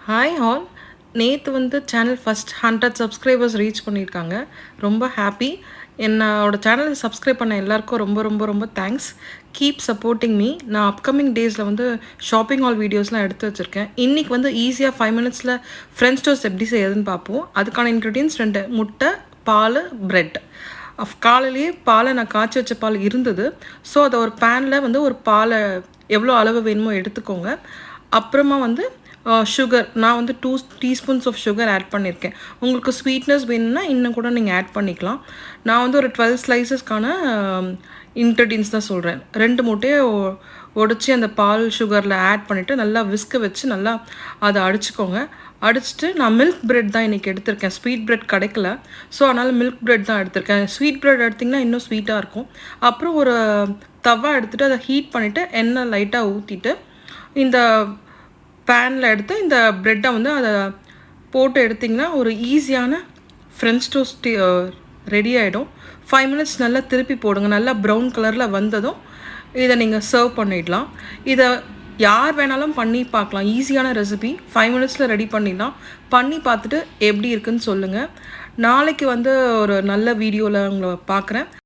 Hi all. நேற்று வந்து channel first 100 subscribers reach பண்ணியிருக்காங்க. ரொம்ப ஹாப்பி. என்னோட சேனலை சப்ஸ்கிரைப் பண்ண எல்லாருக்கும் ரொம்ப ரொம்ப ரொம்ப தேங்க்ஸ். Keep supporting me. நான் அப்கமிங் டேஸில் வந்து ஷாப்பிங் ஹால் வீடியோஸ்லாம் எடுத்து வச்சுருக்கேன். இன்றைக்கி வந்து ஈஸியாக 5 மினிட்ஸில் ஃப்ரெஞ்ச் டோஸ்ட் எப்படி செய்யுதுன்னு பார்ப்போம். அதுக்கான இன்க்ரீடியன்ஸ் 2 முட்டை, பால், பிரெட். காலையிலேயே பாலை நான் காய்ச்சி வச்ச பால் இருந்தது. ஸோ அதை ஒரு பேனில் வந்து ஒரு பாலை எவ்வளோ அளவு வேணுமோ எடுத்துக்கோங்க. அப்புறமா வந்து சுகர் நான் வந்து 2 டீஸ்பூன்ஸ் ஆஃப் சுகர் ஆட் பண்ணியிருக்கேன். உங்களுக்கு ஸ்வீட்னஸ் வேணும்னா இன்னும் கூட நீங்கள் ஆட் பண்ணிக்கலாம். நான் வந்து ஒரு 12 ஸ்லைசஸ்க்கான இன்க்ரீடியன்ஸ் தான் சொல்கிறேன். 2 முட்டையை உடச்சி அந்த பால் சுகரில் ஆட் பண்ணிவிட்டு நல்லா விஸ்க வச்சு நல்லா அதை அடிச்சுக்கோங்க. அடிச்சுட்டு நான் மில்க் பிரெட் தான் இன்றைக்கி எடுத்திருக்கேன். ஸ்வீட் பிரெட் கிடைக்கல, ஸோ அதனால் மில்க் பிரெட் தான் எடுத்திருக்கேன். ஸ்வீட் பிரெட் எடுத்திங்கன்னா இன்னும் ஸ்வீட்டாக இருக்கும். அப்புறம் ஒரு தவா எடுத்துகிட்டு அதை ஹீட் பண்ணிவிட்டு எண்ணெய் லைட்டாக ஊற்றிட்டு இந்த பேனில் எடுத்து இந்த ப்ரெட்டை வந்து அதை போட்டு எடுத்திங்கன்னா ஒரு ஈஸியான ஃப்ரெஞ்ச் டோஸ்ட் ரெடி ஆகிடும். 5 மினிட்ஸ் நல்லா திருப்பி போடுங்க. நல்லா ப்ரௌன் கலரில் வந்ததும் இதை நீங்கள் சர்வ் பண்ணிடலாம். இதை யார் வேணாலும் பண்ணி பார்க்கலாம். ஈஸியான ரெசிபி, 5 மினிட்ஸில் ரெடி பண்ணிடலாம். பண்ணி பார்த்துட்டு எப்படி இருக்குன்னு சொல்லுங்கள். நாளைக்கு வந்து ஒரு நல்ல வீடியோவில் உங்களை பார்க்குறேன்.